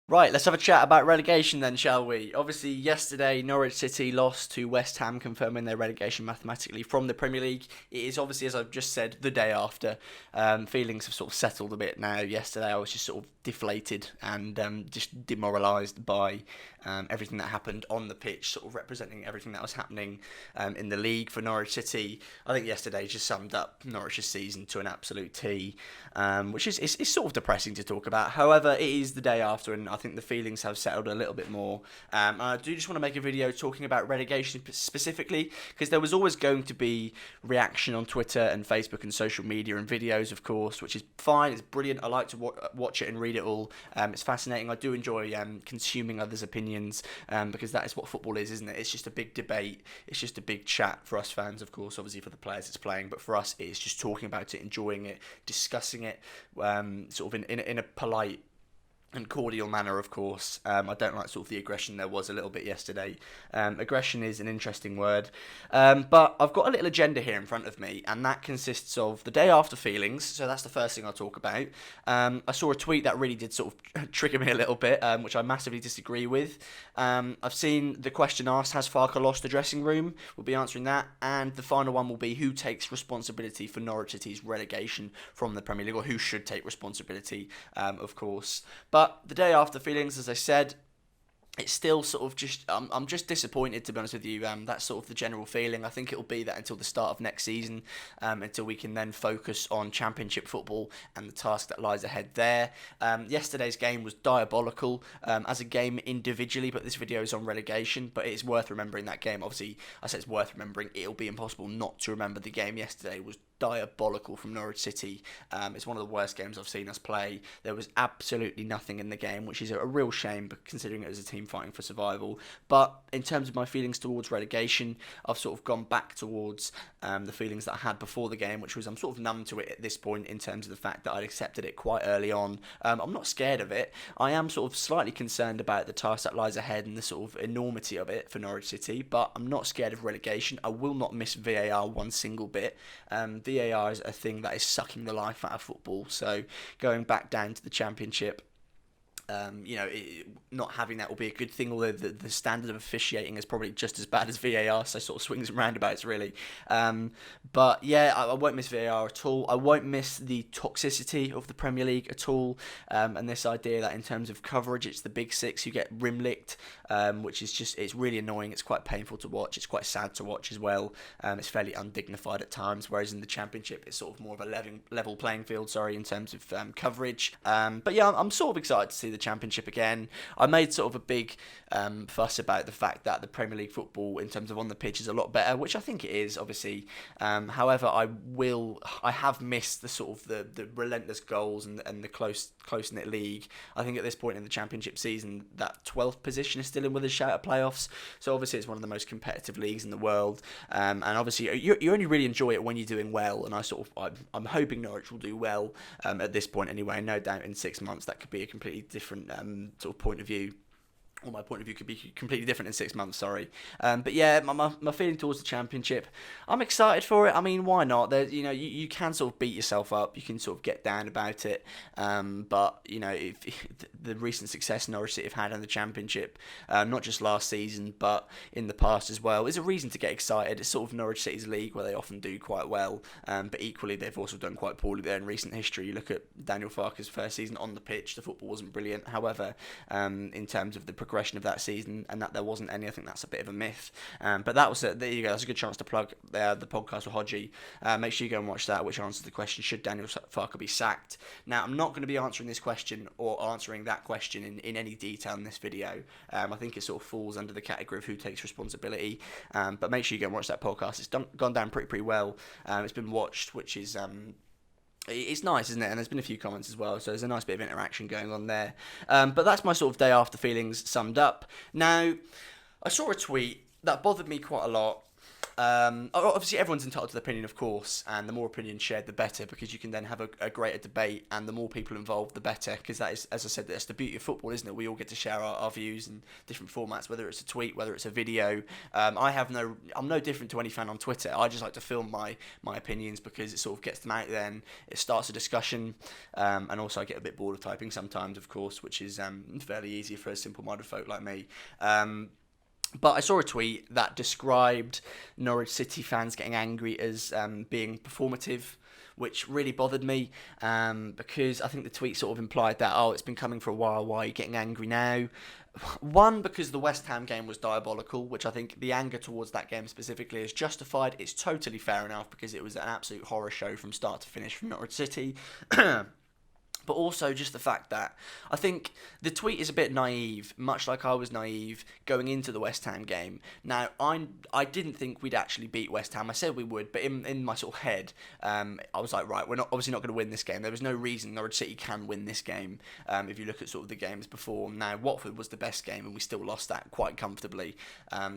Right, let's have a chat about relegation then, shall we? Obviously, yesterday Norwich City lost to West Ham, confirming their relegation mathematically from the Premier League. It is obviously, as I've just said, the day after. Feelings have sort of settled a bit now. Yesterday I was just sort of deflated and just demoralised by everything that happened on the pitch, sort of representing everything that was happening in the league for Norwich City. I think yesterday just summed up Norwich's season to an absolute T, which is it's sort of depressing to talk about. However, it is the day after, and I think the feelings have settled a little bit more. I do just want to make a video talking about relegation specifically, because there was always going to be reaction on Twitter and Facebook and social media and videos, of course, which is fine. It's brilliant. I like to watch it and read it all. It's fascinating. I do enjoy consuming others' opinions, because that is what football is, isn't it? It's just a big debate. It's just a big chat for us fans, of course, obviously for the players it's playing, but for us it's just talking about it, enjoying it, discussing it, sort of in a polite and cordial manner, of course. I don't like sort of the aggression there was a little bit yesterday. Aggression is an interesting word. But I've got a little agenda here in front of me, and that consists of the day after feelings. So that's the first thing I'll talk about. I saw a tweet that really did sort of trigger me a little bit, which I massively disagree with. I've seen the question asked, has Farke lost the dressing room? We'll be answering that. And the final one will be, who takes responsibility for Norwich City's relegation from the Premier League, or who should take responsibility, of course. But the day after feelings, as I said, it's still sort of just, I'm just disappointed, to be honest with you. That's sort of the general feeling. I think it'll be that until the start of next season, until we can then focus on Championship football and the task that lies ahead there. Yesterday's game was diabolical as a game individually, but this video is on relegation. But it's worth remembering that game. Obviously, I said it's worth remembering. It'll be impossible not to remember the game yesterday. It was diabolical from Norwich City. It's one of the worst games I've seen us play. There was absolutely nothing in the game, which is a real shame, considering it was a team fighting for survival. But in terms of my feelings towards relegation, I've sort of gone back towards the feelings that I had before the game, which was I'm sort of numb to it at this point, in terms of the fact that I'd accepted it quite early on. I'm not scared of it. I am sort of slightly concerned about the task that lies ahead and the sort of enormity of it for Norwich City, but I'm not scared of relegation. I will not miss VAR one single bit. VAR is a thing that is sucking the life out of football, so going back down to the Championship, not having that will be a good thing, although the standard of officiating is probably just as bad as VAR, so sort of swings and roundabouts, really. But yeah, I won't miss VAR at all. I won't miss the toxicity of the Premier League at all, and this idea that in terms of coverage, it's the big six who get rim licked, which is just, it's really annoying. It's quite painful to watch. It's quite sad to watch as well. It's fairly undignified at times, whereas in the Championship, it's sort of more of a level playing field, sorry, in terms of coverage. But yeah, I'm sort of excited to see the Championship again. I made sort of a big fuss about the fact that the Premier League football, in terms of on the pitch, is a lot better, which I think it is, obviously. However, I have missed the sort of the relentless goals and the close-knit league. I think at this point in the Championship season, that 12th position is still in with a shout at playoffs. So obviously it's one of the most competitive leagues in the world, and obviously you only really enjoy it when you're doing well. And I'm hoping Norwich will do well at this point anyway. No doubt in 6 months that could be a completely different sort of point of view. Or my point of view could be completely different in 6 months, sorry. But yeah, my feeling towards the Championship, I'm excited for it. I mean, why not? You can sort of beat yourself up. You can sort of get down about it. But, if the recent success Norwich City have had in the Championship, not just last season, but in the past as well, is a reason to get excited. It's sort of Norwich City's league where they often do quite well. But equally, they've also done quite poorly there in recent history. You look at Daniel Farke's first season on the pitch, the football wasn't brilliant. However, in terms of the progression of that season, and that there wasn't any, I think that's a bit of a myth. But that was there you go. That's a good chance to plug the podcast with Hodgie. Make sure you go and watch that, which answers the question: should Daniel Farke be sacked? Now, I'm not going to be answering this question or answering that question in any detail in this video. I think it sort of falls under the category of who takes responsibility. But make sure you go and watch that podcast. It's gone down pretty well. It's been watched, which is it's nice, isn't it? And there's been a few comments as well, so there's a nice bit of interaction going on there. But that's my sort of day after feelings summed up. Now, I saw a tweet that bothered me quite a lot, Obviously, everyone's entitled to their opinion, of course, and the more opinions shared, the better, because you can then have a greater debate, and the more people involved, the better, because that is, as I said, that's the beauty of football, isn't it? We all get to share our views in different formats, whether it's a tweet, whether it's a video. I'm no different to any fan on Twitter. I just like to film my opinions because it sort of gets them out there, and it starts a discussion, and also I get a bit bored of typing sometimes, of course, which is fairly easy for a simple-minded folk like me. But I saw a tweet that described Norwich City fans getting angry as being performative, which really bothered me, because I think the tweet sort of implied that, it's been coming for a while, why are you getting angry now? One, because the West Ham game was diabolical, which I think the anger towards that game specifically is justified. It's totally fair enough, because it was an absolute horror show from start to finish from Norwich City. But also just the fact that I think the tweet is a bit naive, much like I was naive going into the West Ham game. Now, I didn't think we'd actually beat West Ham. I said we would, but in my sort of head, I was like, right, we're obviously not going to win this game. There was no reason Norwich City can win this game if you look at sort of the games before. Now, Watford was the best game, and we still lost that quite comfortably.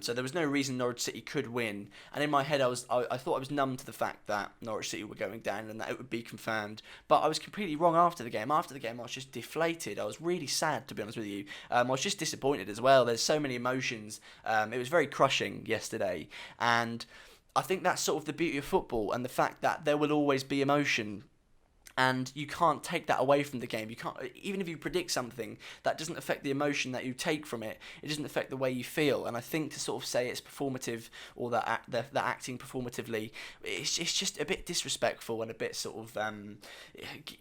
So there was no reason Norwich City could win. And in my head, I thought I was numb to the fact that Norwich City were going down and that it would be confirmed. But I was completely wrong after the game. After the game, I was just deflated. I was really sad, to be honest with you. I was just disappointed as well. There's so many emotions. It was very crushing yesterday. And I think that's sort of the beauty of football, and the fact that there will always be emotion. And you can't take that away from the game. You can't, even if you predict something, that doesn't affect the emotion that you take from it. It doesn't affect the way you feel. And I think to sort of say it's performative, or that they're acting performatively, it's just a bit disrespectful and a bit sort of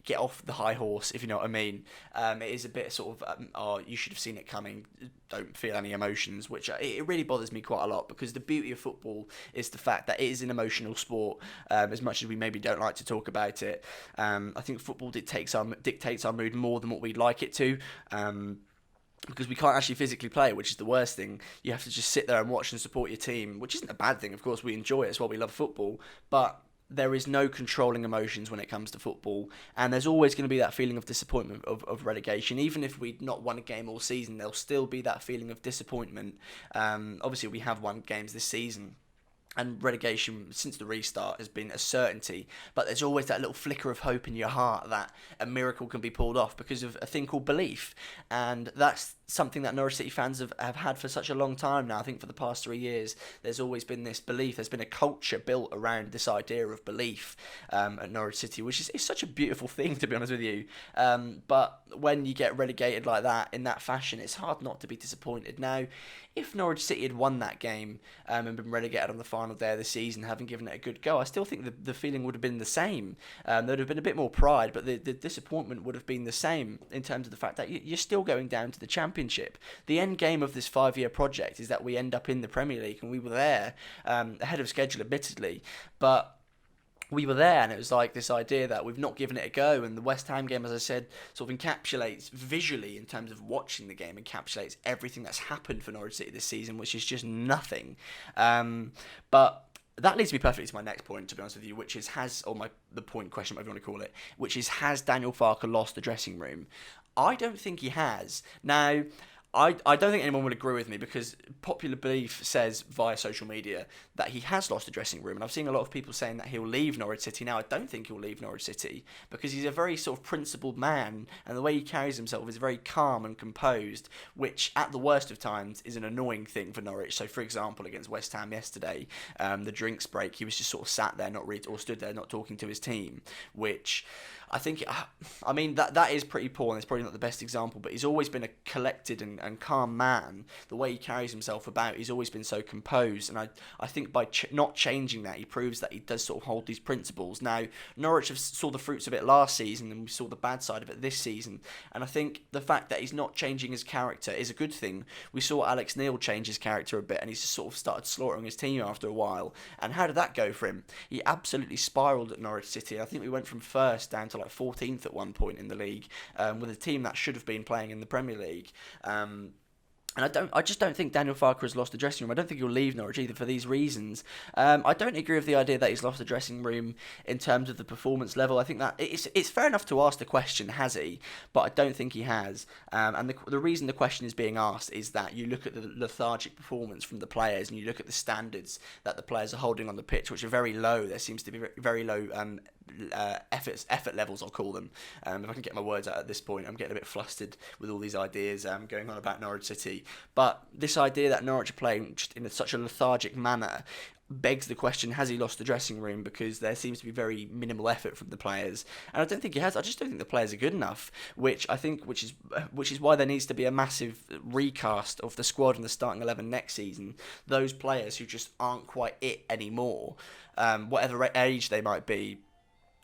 get off the high horse, if you know what I mean. It is a bit sort of you should have seen it coming. Don't feel any emotions, which it really bothers me quite a lot, because the beauty of football is the fact that it is an emotional sport. As much as we maybe don't like to talk about it. I think football dictates our mood more than what we'd like it to, because we can't actually physically play, which is the worst thing. You have to just sit there and watch and support your team, which isn't a bad thing. Of course, we enjoy it. It's why we love football. But there is no controlling emotions when it comes to football, and there's always going to be that feeling of disappointment of relegation. Even if we'd not won a game all season, there'll still be that feeling of disappointment. Obviously, we have won games this season, and relegation since the restart has been a certainty, but there's always that little flicker of hope in your heart that a miracle can be pulled off because of a thing called belief. And that's something that Norwich City fans have had for such a long time now. I think for the past 3 years, there's always been this belief. There's been a culture built around this idea of belief at Norwich City, which is such a beautiful thing, to be honest with you. But when you get relegated like that, in that fashion, it's hard not to be disappointed. Now, if Norwich City had won that game and been relegated on the final day of the season, having given it a good go, I still think the feeling would have been the same. There would have been a bit more pride, but the disappointment would have been the same in terms of the fact that you're still going down to the Championship. The end game of this 5-year project is that we end up in the Premier League, and we were there ahead of schedule, admittedly, but we were there, and it was like this idea that we've not given it a go. And the West Ham game, as I said, sort of encapsulates visually, in terms of watching the game, encapsulates everything that's happened for Norwich City this season, which is just nothing. But that leads me perfectly to my next point, to be honest with you, which is the point question, whatever you want to call it, which is, has Daniel Farke lost the dressing room? I don't think he has. Now, I don't think anyone would agree with me, because popular belief says via social media that he has lost the dressing room, and I've seen a lot of people saying that he'll leave Norwich City. Now, I don't think he'll leave Norwich City, because he's a very sort of principled man, and the way he carries himself is very calm and composed, which at the worst of times is an annoying thing for Norwich. So, for example, against West Ham yesterday, the drinks break, he was just sort of sat there, or stood there not talking to his team, which I think, that is pretty poor, and it's probably not the best example, but he's always been a collected and calm man. The way he carries himself about, he's always been so composed, and I think by not changing that, he proves that he does sort of hold these principles. Now, Norwich have saw the fruits of it last season, and we saw the bad side of it this season, and I think the fact that he's not changing his character is a good thing. We saw Alex Neil change his character a bit, and he's just sort of started slaughtering his team after a while, and how did that go for him? He absolutely spiralled at Norwich City. I think we went from first down to like 14th at one point in the league, with a team that should have been playing in the Premier League. And I just don't think Daniel Farke has lost the dressing room. I don't think he'll leave Norwich either for these reasons. I don't agree with the idea that he's lost the dressing room in terms of the performance level. I think that it's fair enough to ask the question, has he? But I don't think he has. And the reason the question is being asked is that you look at the lethargic performance from the players, and you look at the standards that the players are holding on the pitch, which are very low. There seems to be very low effort levels, I'll call them. If I can get my words out at this point, I'm getting a bit flustered with all these ideas going on about Norwich City. But this idea that Norwich are playing just in such a lethargic manner begs the question, has he lost the dressing room? Because there seems to be very minimal effort from the players, and I don't think he has. I just don't think the players are good enough, which is why there needs to be a massive recast of the squad and the starting 11 next season. Those players who just aren't quite it anymore, whatever age they might be,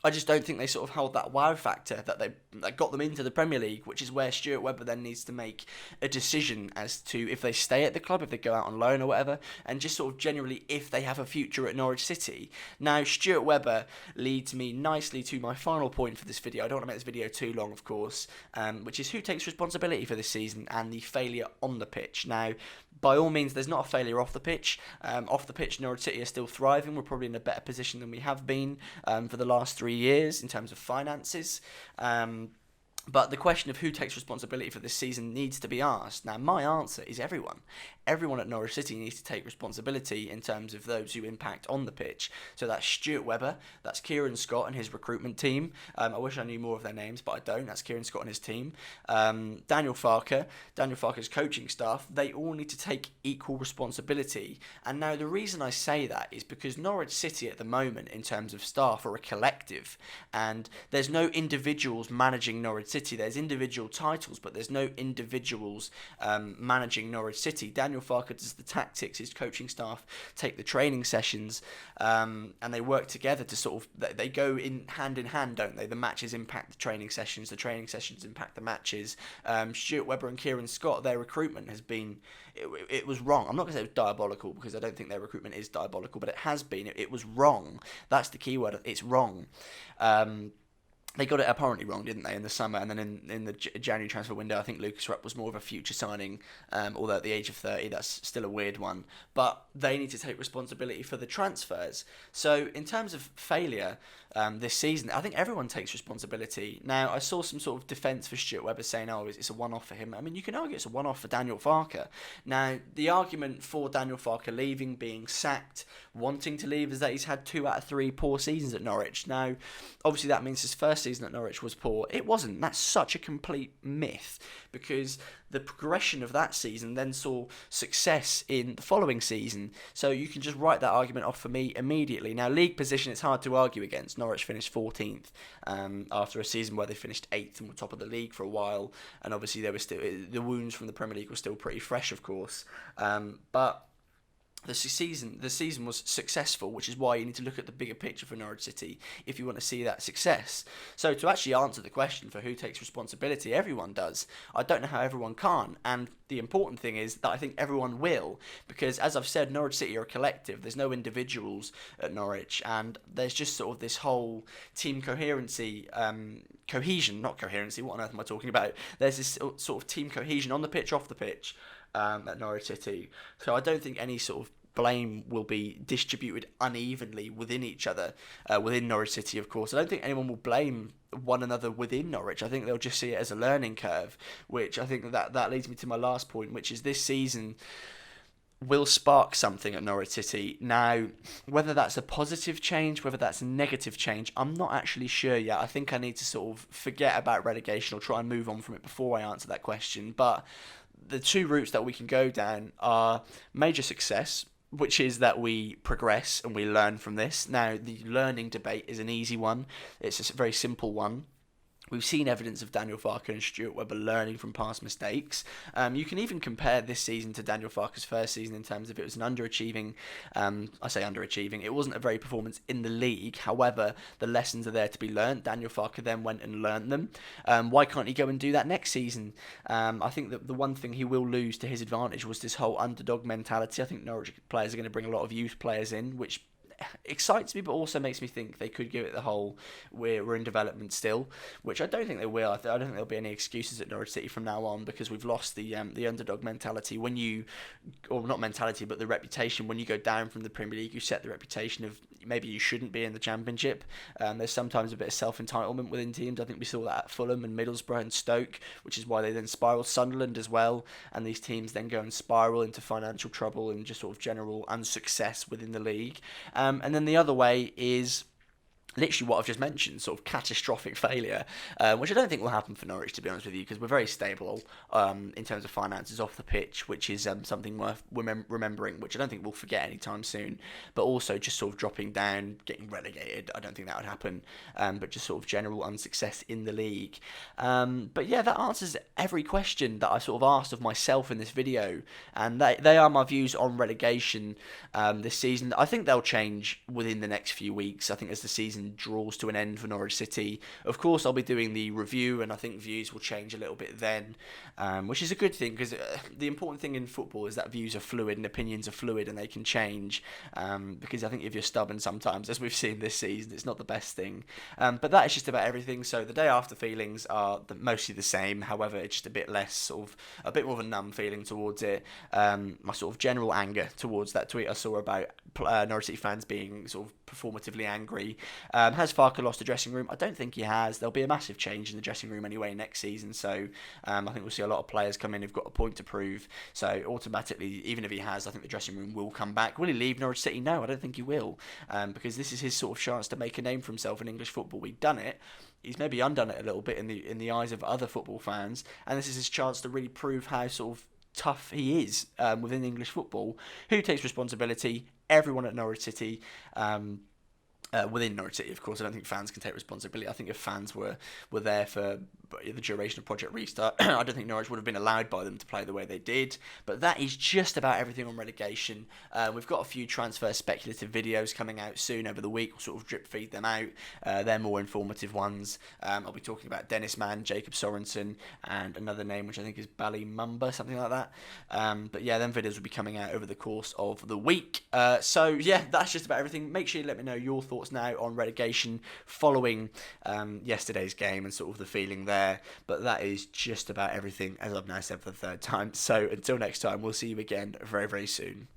I just don't think they sort of held that wow factor that got them into the Premier League, which is where Stuart Webber then needs to make a decision as to if they stay at the club, if they go out on loan or whatever, and just sort of generally if they have a future at Norwich City. Now, Stuart Webber leads me nicely to my final point for this video. I don't want to make this video too long, of course, which is who takes responsibility for this season and the failure on the pitch. Now, by all means, there's not a failure off the pitch. Off the pitch, Norwich City are still thriving. We're probably in a better position than we have been for the last 3 years in terms of finances. But the question of who takes responsibility for this season needs to be asked. Now, my answer is everyone. Everyone at Norwich City needs to take responsibility in terms of those who impact on the pitch. So that's Stuart Webber, that's Kieran Scott and his recruitment team. I wish I knew more of their names, but I don't. That's Kieran Scott and his team. Daniel Farke's coaching staff, they all need to take equal responsibility. And now the reason I say that is because Norwich City at the moment, in terms of staff, are a collective. And there's no individuals managing Norwich City. There's individual titles, but there's no individuals managing Norwich City. Daniel Farke does the tactics, his coaching staff take the training sessions, and they work together to sort of, they go in hand, don't they? The matches impact the training sessions impact the matches. Stuart Webber and Kieran Scott, their recruitment has been, it was wrong. I'm not going to say it was diabolical, because I don't think their recruitment is diabolical, but it has been. It was wrong. That's the key word. It's wrong. They got it apparently wrong, didn't they, in the summer? And then in the January transfer window, I think Lucas Rupp was more of a future signing, although at the age of 30, that's still a weird one. But they need to take responsibility for the transfers. So in terms of failure this season, I think everyone takes responsibility. Now, I saw some sort of defence for Stuart Webber saying, oh, it's a one-off for him. I mean, you can argue it's a one-off for Daniel Farke. Now, the argument for Daniel Farke leaving, being sacked, wanting to leave, is that he's had 2 out of 3 poor seasons at Norwich. Now, obviously that means his first season at Norwich was poor. It wasn't. That's such a complete myth, because the progression of that season then saw success in the following season. So you can just write that argument off for me immediately. Now, league position, it's hard to argue against. Norwich finished 14th after a season where they finished 8th and were top of the league for a while. And obviously there was still, the wounds from the Premier League were still pretty fresh, of course. But the season was successful, which is why you need to look at the bigger picture for Norwich City if you want to see that success. So to actually answer the question for who takes responsibility, everyone does. I don't know how everyone can't, and the important thing is that I think everyone will, because as I've said, Norwich City are a collective. There's no individuals at Norwich, and there's just sort of this whole team coherency, cohesion, not coherency, what on earth am I talking about? There's this sort of team cohesion on the pitch, off the pitch, at Norwich City. So I don't think any sort of blame will be distributed unevenly within each other, within Norwich City, of course. I don't think anyone will blame one another within Norwich. I think they'll just see it as a learning curve, which I think that leads me to my last point, which is this season will spark something at Norwich City. Now, whether that's a positive change, whether that's a negative change, I'm not actually sure yet. I think I need to sort of forget about relegation or try and move on from it before I answer that question. But the 2 routes that we can go down are major success, which is that we progress and we learn from this. Now, the learning debate is an easy one. It's a very simple one. We've seen evidence of Daniel Farke and Stuart Webber learning from past mistakes. You can even compare this season to Daniel Farke's first season in terms of it was an underachieving, I say underachieving, it wasn't a very performance in the league. However, the lessons are there to be learnt. Daniel Farke then went and learnt them. Why can't he go and do that next season? I think that the one thing he will lose to his advantage was this whole underdog mentality. I think Norwich players are going to bring a lot of youth players in, which excites me, but also makes me think they could give it the whole we're in development still, which I don't think they will. I don't think there'll be any excuses at Norwich City from now on, because we've lost the underdog mentality. When you, or not mentality, but the reputation. When you go down from the Premier League, you set the reputation of maybe you shouldn't be in the Championship. There's sometimes a bit of self-entitlement within teams. I think we saw that at Fulham and Middlesbrough and Stoke, which is why they then spiral. Sunderland as well, and these teams then go and spiral into financial trouble and just sort of general unsuccess within the league. And then the other way is literally what I've just mentioned, sort of catastrophic failure, which I don't think will happen for Norwich, to be honest with you, because we're very stable in terms of finances off the pitch, which is something worth remembering, which I don't think we'll forget anytime soon. But also just sort of dropping down, getting relegated, I don't think that would happen, but just sort of general unsuccess in the league. But yeah, that answers every question that I sort of asked of myself in this video, and they are my views on relegation this season. I think they'll change within the next few weeks. I think as the season draws to an end for Norwich City, of course I'll be doing the review, and I think views will change a little bit then, which is a good thing, because the important thing in football is that views are fluid and opinions are fluid, and they can change, because I think if you're stubborn sometimes, as we've seen this season, it's not the best thing. But that is just about everything. So the day after feelings are mostly the same, however it's just a bit less, sort of a bit more of a numb feeling towards it. My sort of general anger towards that tweet I saw about Norwich City fans being sort of performatively angry. Has Farke lost the dressing room? I don't think he has. There'll be a massive change in the dressing room anyway next season, so I think we'll see a lot of players come in who've got a point to prove. So automatically, even if he has, I think the dressing room will come back. Will he leave Norwich City? No, I don't think he will, because this is his sort of chance to make a name for himself in English football. We've done it. He's maybe undone it a little bit in the eyes of other football fans, and this is his chance to really prove how sort of tough he is within English football. Who takes responsibility? Everyone at Norwich City. Within Norwich City, of course, I don't think fans can take responsibility. I think if fans were there for the duration of Project Restart, I don't think Norwich would have been allowed by them to play the way they did. But that is just about everything on relegation. We've got a few transfer speculative videos coming out soon over the week. We'll sort of drip feed them out. They're more informative ones. I'll be talking about Dennis Mann, Jacob Sorensen, and another name which I think is Bally Mumba, something like that. But yeah, them videos will be coming out over the course of the week. So yeah, that's just about everything. Make sure you let me know your thoughts now on relegation following yesterday's game and sort of the feeling there. But that is just about everything, as I've now said for the third time. So until next time, we'll see you again very, very soon.